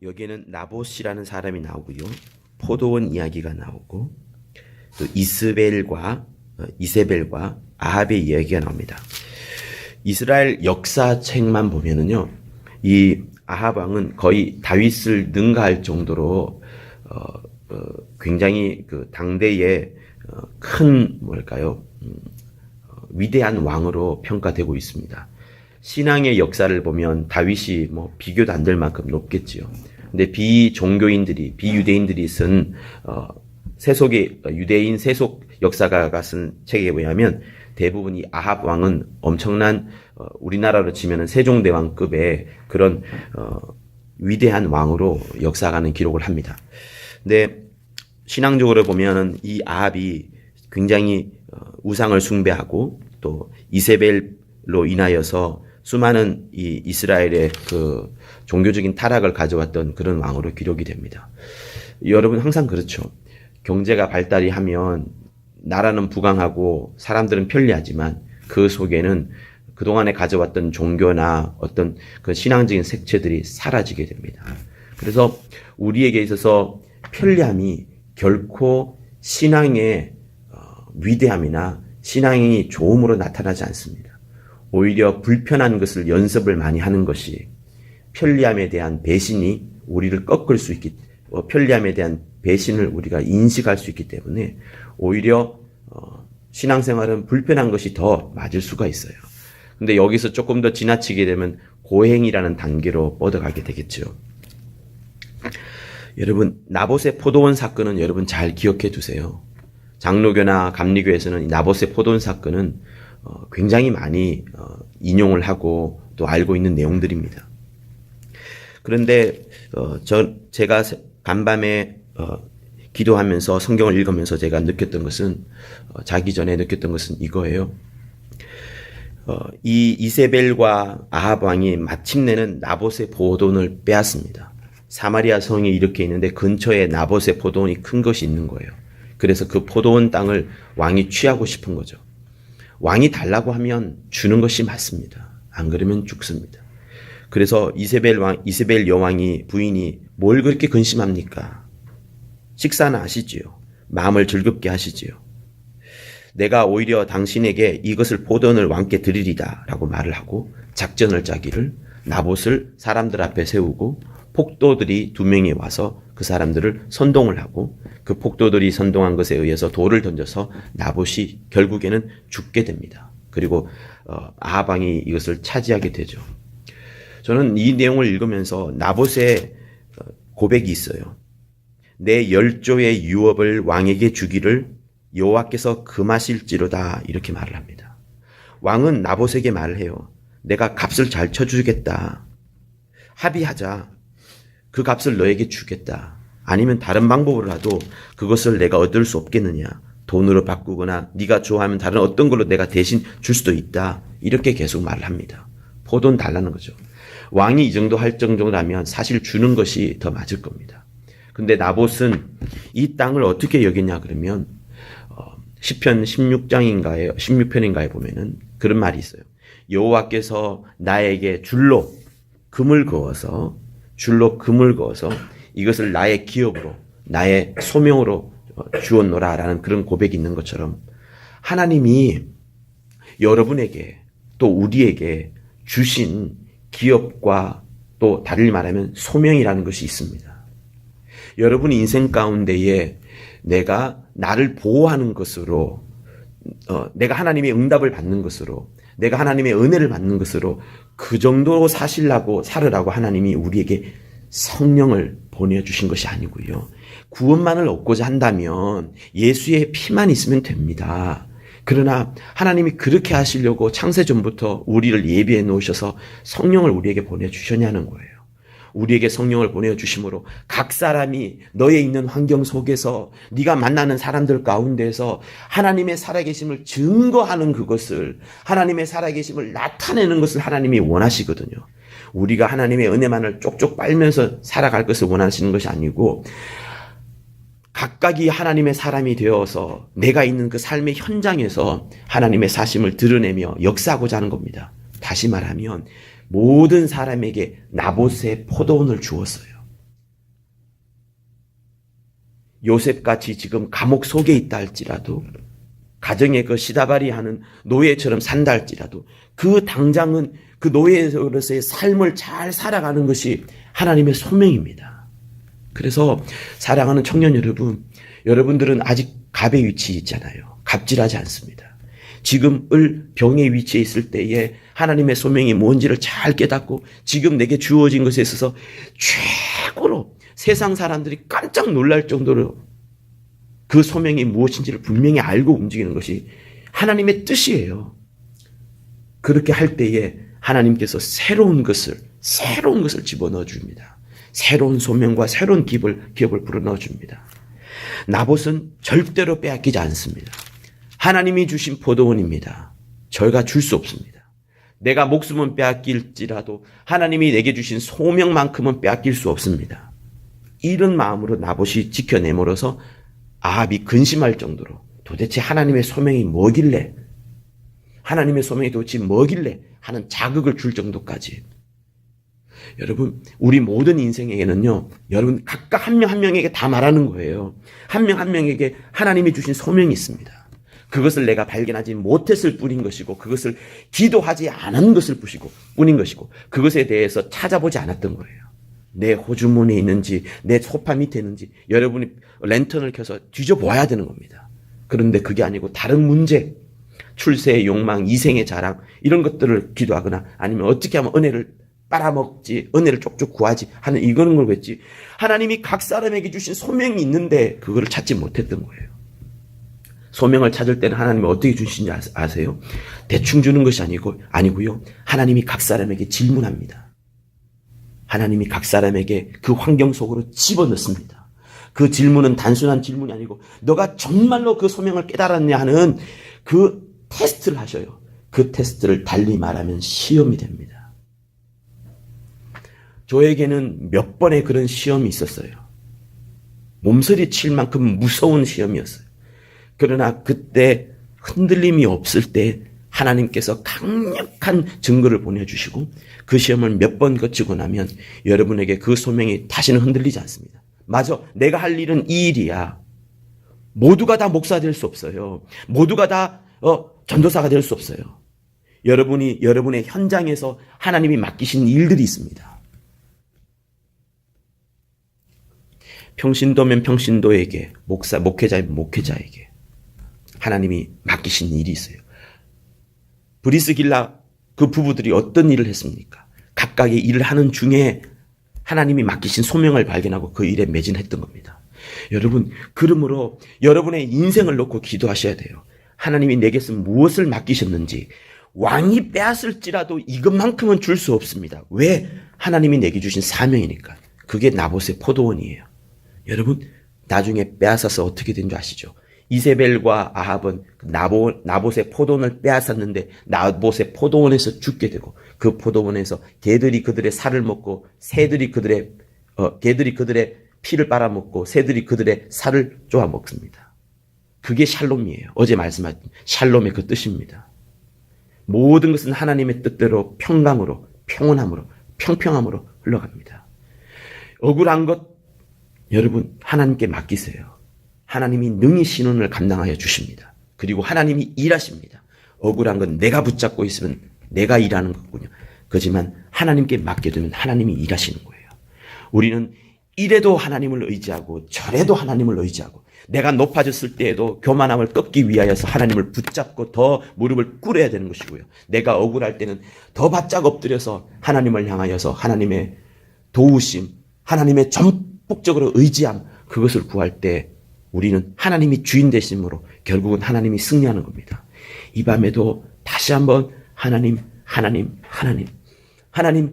여기에는 나봇이라는 사람이 나오고요. 포도원 이야기가 나오고 또 이세벨과 아합의 이야기가 나옵니다. 이스라엘 역사책만 보면은요, 이 아합 왕은 거의 다윗을 능가할 정도로 굉장히 그 당대의 큰 위대한 왕으로 평가되고 있습니다. 신앙의 역사를 보면 다윗이 뭐 비교도 안 될 만큼 높겠지요. 근데 비유대인들이 쓴 유대인 세속 역사가가 쓴 책에 의하면 대부분 이 아합 왕은 엄청난 우리나라로 치면은 세종대왕급의 그런 위대한 왕으로 역사가는 기록을 합니다. 근데 신앙적으로 보면은 이 아합이 굉장히 우상을 숭배하고 또 이세벨로 인하여서 수많은 이 이스라엘의 그 종교적인 타락을 가져왔던 그런 왕으로 기록이 됩니다. 여러분 항상 그렇죠. 경제가 발달이 하면 나라는 부강하고 사람들은 편리하지만 그 속에는 그동안에 가져왔던 종교나 어떤 그 신앙적인 색채들이 사라지게 됩니다. 그래서 우리에게 있어서 편리함이 결코 신앙의 위대함이나 신앙이 좋음으로 나타나지 않습니다. 오히려 불편한 것을 연습을 많이 하는 것이 편리함에 대한 배신이 우리를 꺾을 수 있기, 편리함에 대한 배신을 우리가 인식할 수 있기 때문에 오히려 신앙생활은 불편한 것이 더 맞을 수가 있어요. 근데 여기서 조금 더 지나치게 되면 고행이라는 단계로 뻗어가게 되겠죠. 여러분, 나봇의 포도원 사건은 여러분 잘 기억해 두세요. 장로교나 감리교에서는 이 나봇의 포도원 사건은 굉장히 많이 인용을 하고 또 알고 있는 내용들입니다. 그런데 제가 간밤에 기도하면서 성경을 읽으면서 제가 느꼈던 것은 자기 전에 느꼈던 것은 이거예요. 이 이세벨과 아합 왕이 마침내는 나봇의 포도원을 빼앗습니다. 사마리아 성이 이렇게 있는데 근처에 나봇의 포도원이 큰 것이 있는 거예요. 그래서 그 포도원 땅을 왕이 취하고 싶은 거죠. 왕이 달라고 하면 주는 것이 맞습니다. 안 그러면 죽습니다. 그래서 이세벨 여왕이 부인이 뭘 그렇게 근심합니까? 식사는 하시지요. 마음을 즐겁게 하시지요. 내가 오히려 당신에게 이것을 포도원을 왕께 드리리다 라고 말을 하고 작전을 짜기를 나봇을 사람들 앞에 세우고 폭도들이 2명이 와서 그 사람들을 선동을 하고 그 폭도들이 선동한 것에 의해서 돌을 던져서 나봇이 결국에는 죽게 됩니다. 그리고 아합 왕이 이것을 차지하게 되죠. 저는 이 내용을 읽으면서 나봇의 고백이 있어요. 내 10조의 유업을 왕에게 주기를 여호와께서 금하실지로다 이렇게 말을 합니다. 왕은 나봇에게 말을 해요. 내가 값을 잘 쳐주겠다. 합의하자. 그 값을 너에게 주겠다. 아니면 다른 방법으로라도 그것을 내가 얻을 수 없겠느냐. 돈으로 바꾸거나 네가 좋아하면 다른 어떤 걸로 내가 대신 줄 수도 있다. 이렇게 계속 말을 합니다. 포돈 달라는 거죠. 왕이 이 정도 할 정도라면 사실 주는 것이 더 맞을 겁니다. 근데 나봇은 이 땅을 어떻게 여겼냐 그러면 시편 16편인가에 보면은 그런 말이 있어요. 여호와께서 나에게 줄로 금을 그어서 이것을 나의 기업으로 나의 소명으로 주었노라라는 그런 고백이 있는 것처럼 하나님이 여러분에게 또 우리에게 주신 기업과 또 다르게 말하면 소명이라는 것이 있습니다. 여러분이 인생 가운데에 내가 나를 보호하는 것으로 내가 하나님의 응답을 받는 것으로 내가 하나님의 은혜를 받는 것으로 그 정도로 살으라고 하나님이 우리에게 성령을 보내주신 것이 아니고요. 구원만을 얻고자 한다면 예수의 피만 있으면 됩니다. 그러나 하나님이 그렇게 하시려고 창세전부터 우리를 예비해 놓으셔서 성령을 우리에게 보내주셨냐는 거예요. 우리에게 성령을 보내주심으로 각 사람이 너의 있는 환경 속에서 네가 만나는 사람들 가운데서 하나님의 살아계심을 증거하는 그것을 하나님의 살아계심을 나타내는 것을 하나님이 원하시거든요. 우리가 하나님의 은혜만을 쪽쪽 빨면서 살아갈 것을 원하시는 것이 아니고 각각이 하나님의 사람이 되어서 내가 있는 그 삶의 현장에서 하나님의 사심을 드러내며 역사하고자 하는 겁니다. 다시 말하면 모든 사람에게 나봇의 포도원을 주었어요. 요셉같이 지금 감옥 속에 있다 할지라도, 가정의 그 시다바리 하는 노예처럼 산다 할지라도, 그 당장은 그 노예로서의 삶을 잘 살아가는 것이 하나님의 소명입니다. 그래서 사랑하는 청년 여러분, 여러분들은 아직 갑의 위치에 있잖아요. 갑질하지 않습니다. 지금을 병의 위치에 있을 때에 하나님의 소명이 뭔지를 잘 깨닫고 지금 내게 주어진 것에 있어서 최고로 세상 사람들이 깜짝 놀랄 정도로 그 소명이 무엇인지를 분명히 알고 움직이는 것이 하나님의 뜻이에요. 그렇게 할 때에 하나님께서 새로운 것을 집어넣어 줍니다. 새로운 소명과 새로운 기업을 불어넣어 줍니다. 나봇은 절대로 빼앗기지 않습니다. 하나님이 주신 포도원입니다. 저희가 줄 수 없습니다. 내가 목숨은 빼앗길지라도 하나님이 내게 주신 소명만큼은 빼앗길 수 없습니다. 이런 마음으로 나봇이 지켜내므로서 아합이 근심할 정도로 도대체 하나님의 소명이 뭐길래, 하나님의 소명이 도대체 뭐길래 하는 자극을 줄 정도까지. 여러분, 우리 모든 인생에게는요, 여러분 각각 한 명 한 명에게 다 말하는 거예요. 한 명 한 명에게 하나님이 주신 소명이 있습니다. 그것을 내가 발견하지 못했을 뿐인 것이고, 그것을 기도하지 않은 것을 뿐인 것이고, 그것에 대해서 찾아보지 않았던 거예요. 내 호주머니에 있는지, 내 소파 밑에 있는지 여러분이 랜턴을 켜서 뒤져보아야 되는 겁니다. 그런데 그게 아니고 다른 문제, 출세의 욕망, 이생의 자랑, 이런 것들을 기도하거나 아니면 어떻게 하면 은혜를 빨아먹지, 은혜를 쪽쪽 구하지 하는 이거는 걸 했지, 하나님이 각 사람에게 주신 소명이 있는데 그거를 찾지 못했던 거예요. 소명을 찾을 때는 하나님이 어떻게 주시는지 아세요? 대충 주는 것이 아니고요. 하나님이 각 사람에게 질문합니다. 하나님이 각 사람에게 그 환경 속으로 집어넣습니다. 그 질문은 단순한 질문이 아니고 너가 정말로 그 소명을 깨달았냐 하는 그 테스트를 하셔요. 그 테스트를 달리 말하면 시험이 됩니다. 저에게는 몇 번의 그런 시험이 있었어요. 몸서리 칠 만큼 무서운 시험이었어요. 그러나 그때 흔들림이 없을 때 하나님께서 강력한 증거를 보내주시고 그 시험을 몇 번 거치고 나면 여러분에게 그 소명이 다시는 흔들리지 않습니다. 맞아, 내가 할 일은 이 일이야. 모두가 다 목사 될 수 없어요. 모두가 다 전도사가 될 수 없어요. 여러분의 현장에서 하나님이 맡기신 일들이 있습니다. 평신도면 평신도에게, 목회자면 목회자에게 하나님이 맡기신 일이 있어요. 브리스길라 그 부부들이 어떤 일을 했습니까? 각각의 일을 하는 중에 하나님이 맡기신 소명을 발견하고 그 일에 매진했던 겁니다. 여러분, 그러므로 여러분의 인생을 놓고 기도하셔야 돼요. 하나님이 내게서 무엇을 맡기셨는지. 왕이 빼앗을지라도 이것만큼은 줄 수 없습니다. 왜? 하나님이 내게 주신 사명이니까. 그게 나봇의 포도원이에요. 여러분, 나중에 빼앗아서 어떻게 된 줄 아시죠? 이세벨과 아합은 나봇의 포도원을 빼앗았는데 나봇의 포도원에서 죽게 되고, 그 포도원에서 개들이 그들의 살을 먹고 개들이 그들의 피를 빨아먹고 새들이 그들의 살을 쪼아 먹습니다. 그게 샬롬이에요. 어제 말씀하신 샬롬의 그 뜻입니다. 모든 것은 하나님의 뜻대로 평강으로, 평온함으로, 평평함으로 흘러갑니다. 억울한 것 여러분 하나님께 맡기세요. 하나님이 능히 신원을 감당하여 주십니다. 그리고 하나님이 일하십니다. 억울한 건 내가 붙잡고 있으면 내가 일하는 거군요. 그렇지만 하나님께 맡겨두면 하나님이 일하시는 거예요. 우리는 이래도 하나님을 의지하고 저래도 하나님을 의지하고, 내가 높아졌을 때에도 교만함을 꺾기 위하여서 하나님을 붙잡고 더 무릎을 꿇어야 되는 것이고요. 내가 억울할 때는 더 바짝 엎드려서 하나님을 향하여서 하나님의 도우심, 하나님의 전폭적으로 의지함, 그것을 구할 때 우리는 하나님이 주인 되심으로 결국은 하나님이 승리하는 겁니다. 이 밤에도 다시 한번 하나님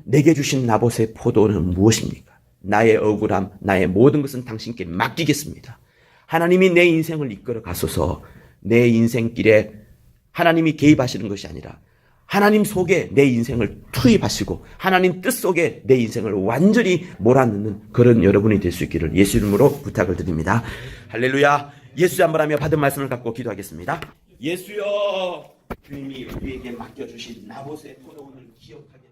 내게 주신 나봇의 포도는 무엇입니까? 나의 억울함, 나의 모든 것은 당신께 맡기겠습니다. 하나님이 내 인생을 이끌어 가소서. 내 인생길에 하나님이 개입하시는 것이 아니라 하나님 속에 내 인생을 투입하시고 하나님 뜻 속에 내 인생을 완전히 몰아넣는 그런 여러분이 될 수 있기를 예수 이름으로 부탁을 드립니다. 할렐루야. 예수 한번 하며 받은 말씀을 갖고 기도하겠습니다. 예수여, 주님이 우리에게 맡겨주신 나봇의 포도원을 기억하게